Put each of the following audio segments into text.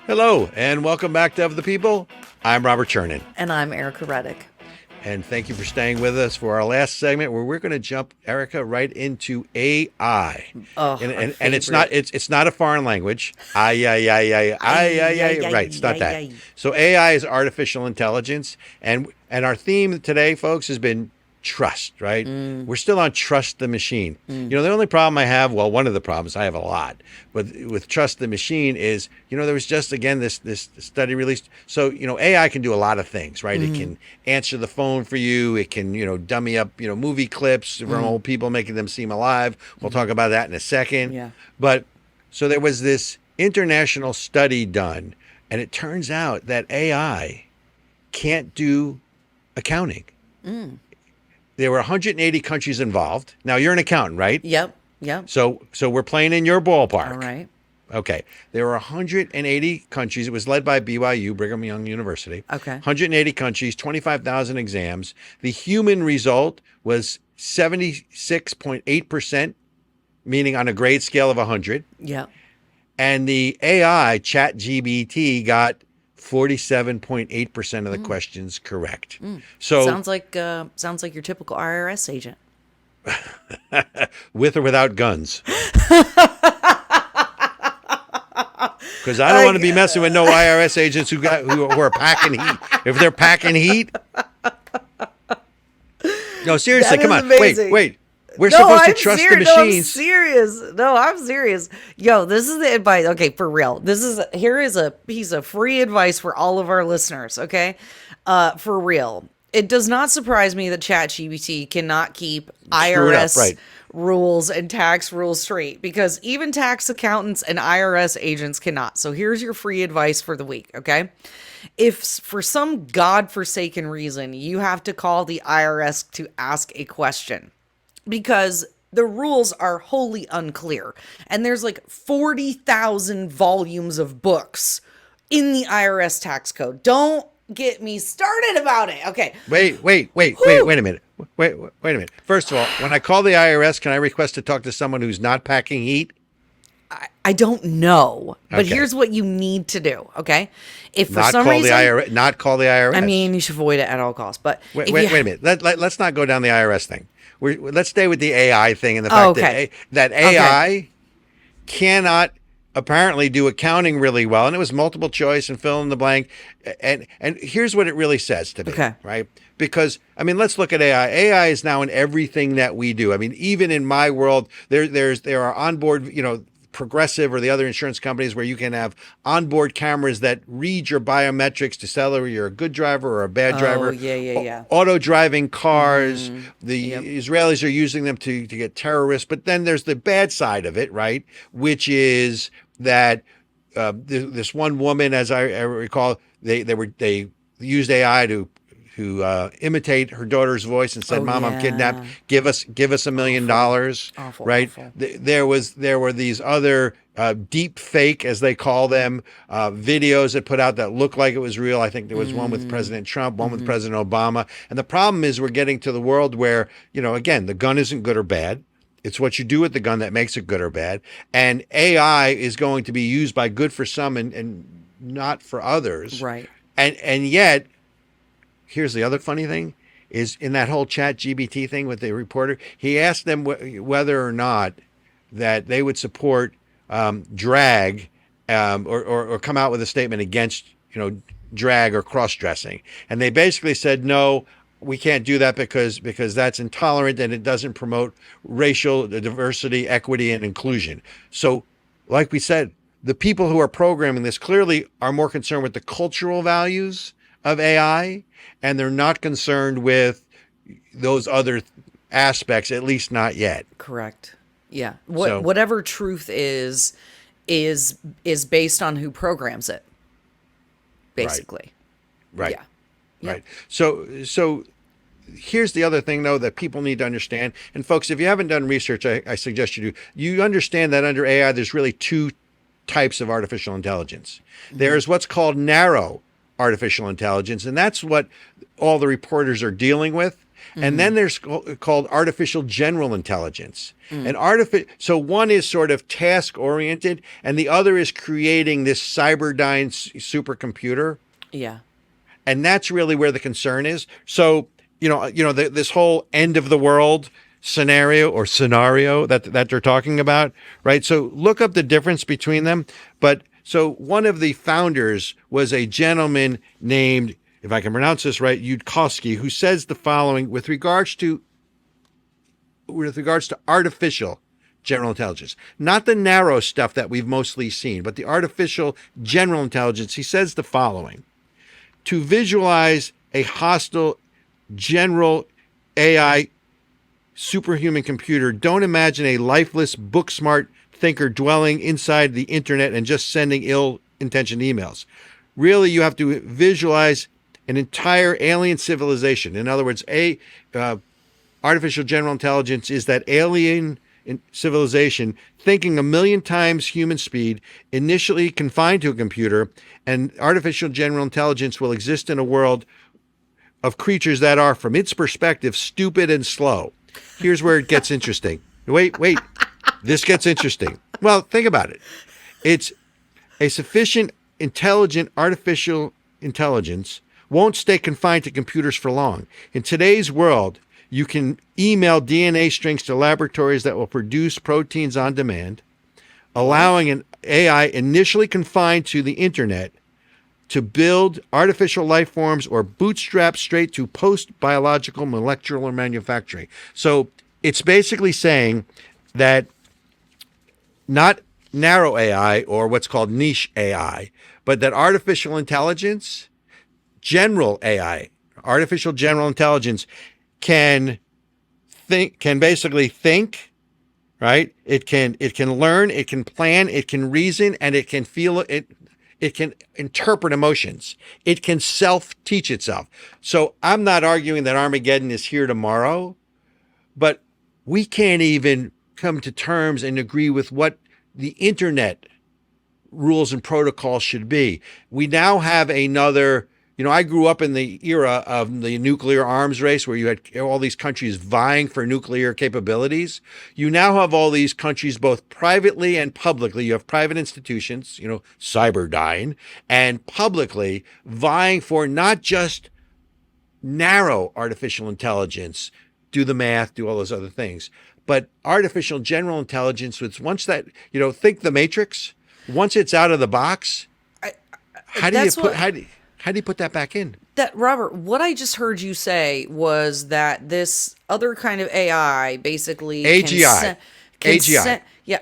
Hello, and welcome back to Of the People. I'm Robert Chernin. And I'm Ericka Redic. And thank you for staying with us for our last segment where we're going to jump, Erica, right into AI. Oh, and it's not a foreign language. Right, it's not that. So AI is artificial intelligence, and our theme today, folks, has been trust, right? We're still on trust the machine. You know, the only problem I have, well, one of the problems, I have a lot, but with trust the machine is, you know, there was just, again, this study released. So, you know, AI can do a lot of things, right? It can answer the phone for you. It can, you know, dummy up, you know, movie clips from old people, making them seem alive. We'll talk about that in a second. Yeah. But so there was this international study done, and it turns out that AI can't do accounting. There were 180 countries involved. Now, you're an accountant, right? Yep. So we're playing in your ballpark. All right. Okay. There were 180 countries. It was led by BYU, Brigham Young University. Okay. 180 countries, 25,000 exams. The human result was 76.8%, meaning on a grade scale of 100. Yep. And the AI, ChatGPT, got 47.8% of the questions correct. So sounds like your typical IRS agent. with or without guns. Because I don't want to be messing with no IRS agents who are packing heat. If they're packing heat. No, seriously, come on. Amazing. Wait. We're supposed to trust the machines. No, I'm serious. Yo, this is the advice. Okay, for real. Here is a piece of free advice for all of our listeners. Okay, for real. It does not surprise me that ChatGPT cannot keep IRS rules and tax rules straight, because even tax accountants and IRS agents cannot. So here's your free advice for the week. Okay. If for some godforsaken reason you have to call the IRS to ask a question, because the rules are wholly unclear, and there's like 40,000 volumes of books in the IRS tax code. Don't get me started about it. Okay. Wait a minute. Wait a minute. First of all, when I call the IRS, can I request to talk to someone who's not packing heat? I don't know, but Okay. here's what you need to do. Okay. If for Not some call reason, the IRS. Not call the IRS. I mean, you should avoid it at all costs, but Wait a minute. Let's not go down the IRS thing. Let's stay with the AI thing and the fact that AI cannot apparently do accounting really well, and it was multiple choice and fill in the blank. And here's what it really says to me, right? Because I mean, let's look at AI. AI is now in everything that we do. I mean, even in my world, there are onboard, you know, Progressive or the other insurance companies where you can have onboard cameras that read your biometrics to tell whether you're a good driver or a bad driver. Yeah. Auto driving cars. The Israelis are using them to get terrorists. But then there's the bad side of it, right? Which is that this one woman, as I recall, they used AI to imitate her daughter's voice and said, "Mom, I'm kidnapped. Give us $1 million." Awful, right? awful. There were these other deep fake, as they call them, videos that put out that looked like it was real. I think there was one with President Trump, one with President Obama. And the problem is we're getting to the world where, you know, again, the gun isn't good or bad. It's what you do with the gun that makes it good or bad. And AI is going to be used by good for some and not for others. Right. And yet, here's the other funny thing, is in that whole ChatGPT thing with the reporter, he asked them whether or not that they would support drag or come out with a statement against, you know, drag or cross-dressing. And they basically said, no, we can't do that because that's intolerant and it doesn't promote racial diversity, equity, and inclusion. So, like we said, the people who are programming this clearly are more concerned with the cultural values of AI, and they're not concerned with those other aspects, at least not yet. Correct. Yeah. Whatever truth is based on who programs it, basically. Right. Yeah. Right. So here's the other thing, though, that people need to understand. And folks, if you haven't done research, I suggest you do. You understand that under AI, there's really two types of artificial intelligence. There's what's called narrow artificial intelligence, and that's what all the reporters are dealing with. And then there's called artificial general intelligence. So one is sort of task oriented, and the other is creating this Cyberdyne supercomputer. Yeah. And that's really where the concern is. So, this whole end of the world scenario that they're talking about, right? So look up the difference between them. But so one of the founders was a gentleman named, if I can pronounce this right, Yudkowsky, who says the following with regards to artificial general intelligence, not the narrow stuff that we've mostly seen, but the artificial general intelligence. He says the following: to visualize a hostile general AI superhuman computer, don't imagine a lifeless, book-smart thinker dwelling inside the internet and just sending ill-intentioned emails. Really, you have to visualize an entire alien civilization. In other words, artificial general intelligence is that alien civilization thinking a million times human speed, initially confined to a computer, and artificial general intelligence will exist in a world of creatures that are, from its perspective, stupid and slow. Here's where it gets interesting. Wait. This gets interesting. Well, think about it. It's a sufficient intelligent artificial intelligence won't stay confined to computers for long. In today's world, you can email DNA strings to laboratories that will produce proteins on demand, allowing an AI initially confined to the internet to build artificial life forms or bootstrap straight to post-biological molecular manufacturing. So it's basically saying that not narrow AI or what's called niche AI, but that artificial intelligence, general AI, artificial general intelligence can basically think, right? It can learn, it can plan, it can reason, and it can feel it. It can interpret emotions. It can self-teach itself. So I'm not arguing that Armageddon is here tomorrow, but we can't even come to terms and agree with what the internet rules and protocols should be. We now have another, I grew up in the era of the nuclear arms race where you had all these countries vying for nuclear capabilities. You now have all these countries, both privately and publicly. You have private institutions, Cyberdyne, and publicly vying for not just narrow artificial intelligence, do the math, do all those other things, but artificial general intelligence, which once that, think the Matrix, once it's out of the box, how do you put that back in? That, Robert, what I just heard you say was that this other kind of AI basically AGI.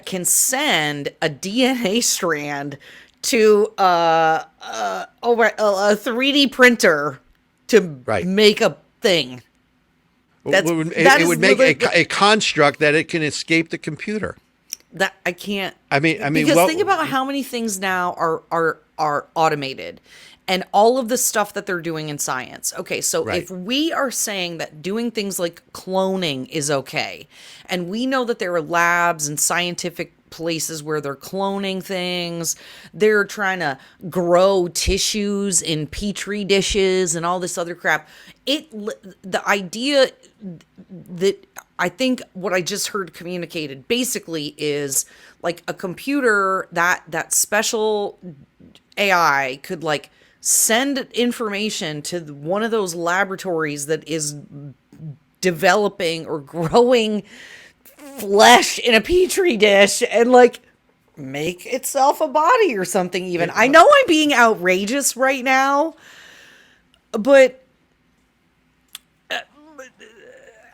can send a DNA strand to a 3D printer to make a thing. It would make a construct that it can escape the computer. That I can't. Because think about how many things now are automated. And all of the stuff that they're doing in science. Okay, so if we are saying that doing things like cloning is okay, and we know that there are labs and scientific places where they're cloning things, they're trying to grow tissues in petri dishes and all this other crap. The idea that I think what I just heard communicated basically is like a computer that special AI could send information to one of those laboratories that is developing or growing flesh in a petri dish and make itself a body or something even. I know I'm being outrageous right now, but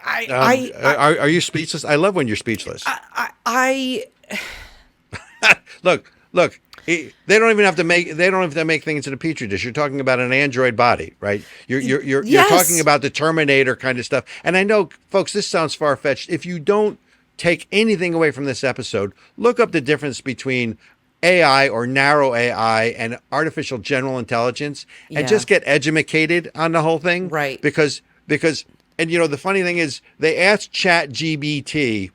are you speechless? I love when you're speechless. Look. They don't even have to make things in a petri dish. You're talking about an android body, right? You're talking about the Terminator kind of stuff. And I know, folks, this sounds far-fetched. If you don't take anything away from this episode, look up the difference between AI or narrow AI and artificial general intelligence and just get educated on the whole thing. Right. Because the funny thing is they asked ChatGPT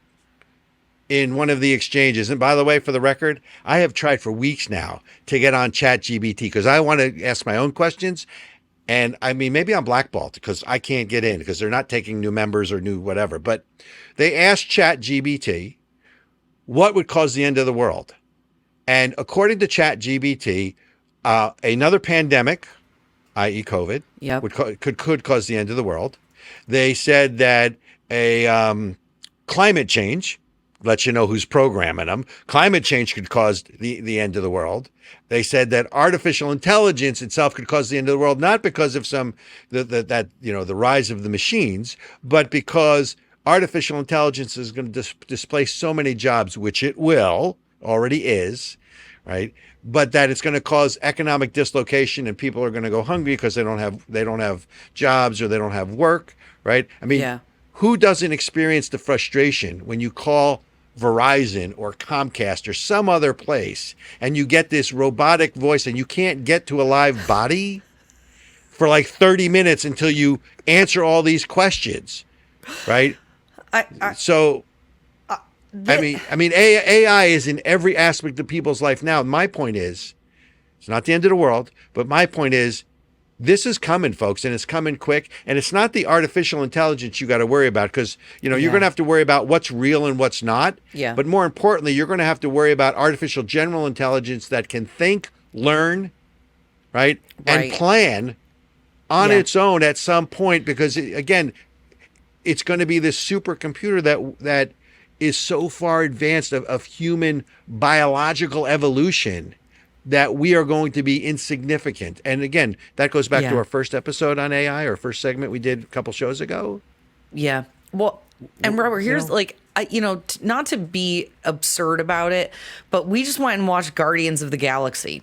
in one of the exchanges. And by the way, for the record, I have tried for weeks now to get on ChatGPT because I want to ask my own questions. And I mean, maybe I'm blackballed because I can't get in because they're not taking new members or new whatever. But they asked ChatGPT what would cause the end of the world. And according to ChatGPT, another pandemic, i.e., COVID, Yep. could cause the end of the world. They said that a climate change, let you know who's programming them. Climate change could cause the end of the world. They said that artificial intelligence itself could cause the end of the world, not because of the rise of the machines, but because artificial intelligence is going to displace so many jobs, which it already is, right? But that it's going to cause economic dislocation and people are going to go hungry because they don't have jobs or they don't have work, right? I mean, Yeah. who doesn't experience the frustration when you call Verizon or Comcast or some other place and you get this robotic voice and you can't get to a live body for like 30 minutes until you answer all these questions, right? So I mean, AI is in every aspect of people's life now. My point is, it's not the end of the world, but my point is, this is coming, folks, and it's coming quick. And it's not the artificial intelligence you got to worry about because, you're going to have to worry about what's real and what's not. Yeah. But more importantly, you're going to have to worry about artificial general intelligence that can think, learn, right, and plan on its own at some point because, again, it's going to be this supercomputer that is so far advanced of human biological evolution that we are going to be insignificant. And again, that goes back to our first episode on AI, or first segment we did a couple shows ago. Yeah. Well, and Robert, here's not to be absurd about it, but we just went and watched Guardians of the Galaxy.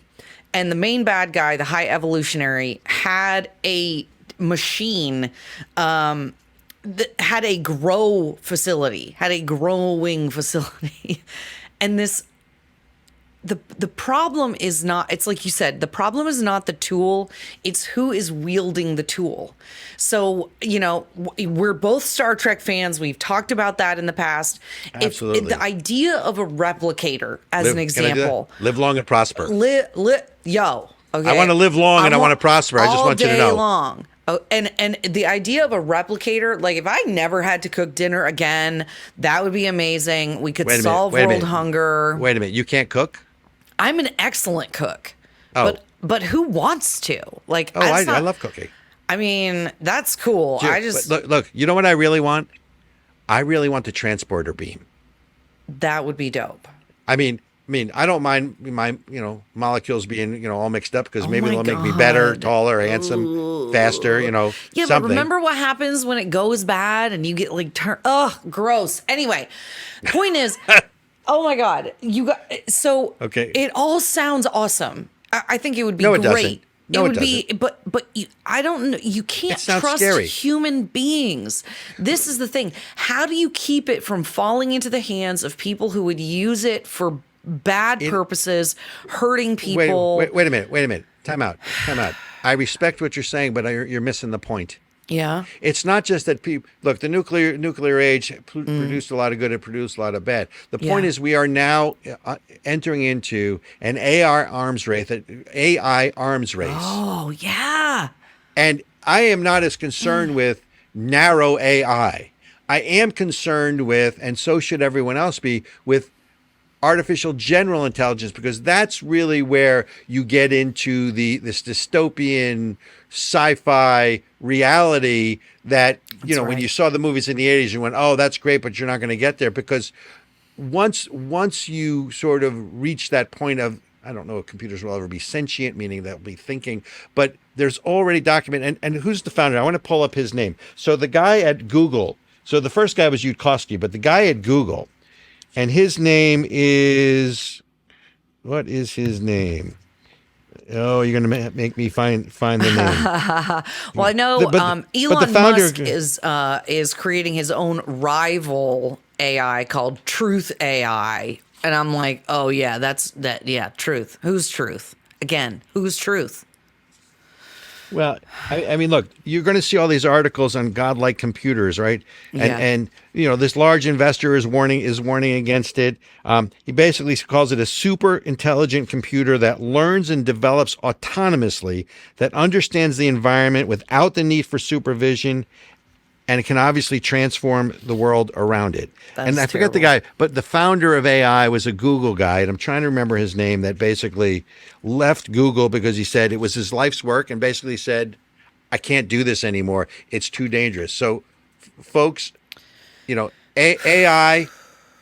And the main bad guy, the high evolutionary, had a machine that had a growing facility. And the problem is not, it's like you said, the problem is not the tool, it's who is wielding the tool. So, we're both Star Trek fans. We've talked about that in the past. Absolutely. If the idea of a replicator, as an example. Live long and prosper. Okay. I want to live long and I want to prosper. I just want you to know. All day long. Oh, and the idea of a replicator, like if I never had to cook dinner again, that would be amazing. We could solve world hunger. Wait a minute. You can't cook? I'm an excellent cook. Oh. But who wants to? Like, I love cooking. I mean, that's cool. Look, you know what I really want? I really want the transporter beam. That would be dope. I mean, I don't mind my, molecules being, all mixed up because maybe they'll make me better, taller, handsome, faster, Yeah, something. but remember what happens when it goes bad and you get gross. Anyway, point is, oh my God, okay. It all sounds awesome. I think it would be No, it great. doesn't. No, it doesn't. But I don't know. You can't trust scary. human beings. This is the thing. How do you keep it from falling into the hands of people who would use it for bad purposes, hurting people? Wait a minute. Time out. I respect what you're saying, but you're missing the point. Yeah. It's not just that people look. The nuclear age produced a lot of good and produced a lot of bad. The point is, we are now entering into an AI arms race. Oh yeah. And I am not as concerned with narrow AI. I am concerned with, and so should everyone else be, with artificial general intelligence, because that's really where you get into this dystopian sci-fi reality that, when you saw the movies in the 80s, you went, oh, that's great, but you're not going to get there, because once you sort of reach that point of, I don't know if computers will ever be sentient, meaning they'll be thinking, but there's already document, and who's the founder? I want to pull up his name. So the guy at Google, so the first guy was Yudkowsky, but the guy at Google, and his name is, what is his name? Oh, you're going to make me find the name. Well, I know Elon Musk is creating his own rival AI called Truth AI. And I'm like, oh, yeah, Truth. Who's Truth? Again, who's Truth? Well, I mean, look, you're going to see all these articles on godlike computers, right? Yeah. And this large investor is warning against it. He basically calls it a super intelligent computer that learns and develops autonomously, that understands the environment without the need for supervision, and it can obviously transform the world around it. And I forget the guy, but the founder of AI was a Google guy, and I'm trying to remember his name, that basically left Google because he said it was his life's work and basically said, I can't do this anymore. It's too dangerous. So, folks, AI,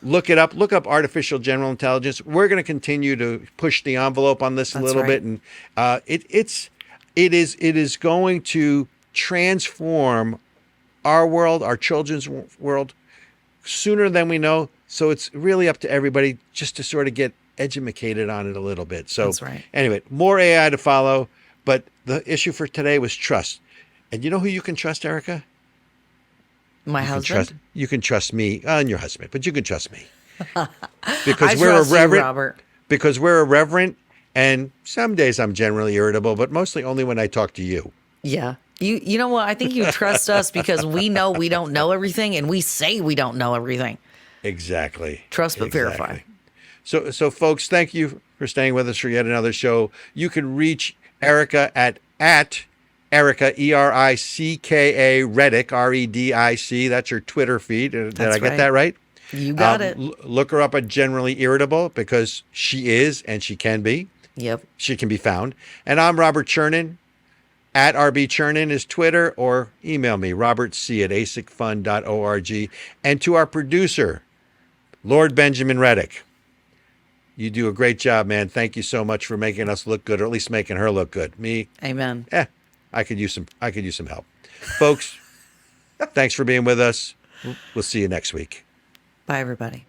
look it up. Look up artificial general intelligence. We're going to continue to push the envelope on this a little bit, and it is going to transform our world, our children's world, sooner than we know. So it's really up to everybody just to sort of get educated on it a little bit. So That's right. Anyway, more AI to follow. But the issue for today was trust. And you know who you can trust, Ericka? My husband? You can trust me and your husband, but you can trust me. Because I we're trust you, irreverent. Robert. Because we're irreverent, and some days I'm generally irritable, but mostly only when I talk to you. Yeah. You know what? I think you trust us because we know we don't know everything, and we say we don't know everything. Exactly. Trust but verify. So folks, thank you for staying with us for yet another show. You can reach Ericka at Ericka, Ericka Redic, Redic. That's her Twitter feed. Did I get that right? You got it. Look her up at Generally Irritable, because she is, and she can be. Yep. She can be found. And I'm Robert Chernin. At RB Chernin is Twitter, or email me, robertc@asicfund.org. And to our producer, Lord Benjamin Redic. You do a great job, man. Thank you so much for making us look good, or at least making her look good. Me, Amen. I could use some help. Folks, thanks for being with us. We'll see you next week. Bye, everybody.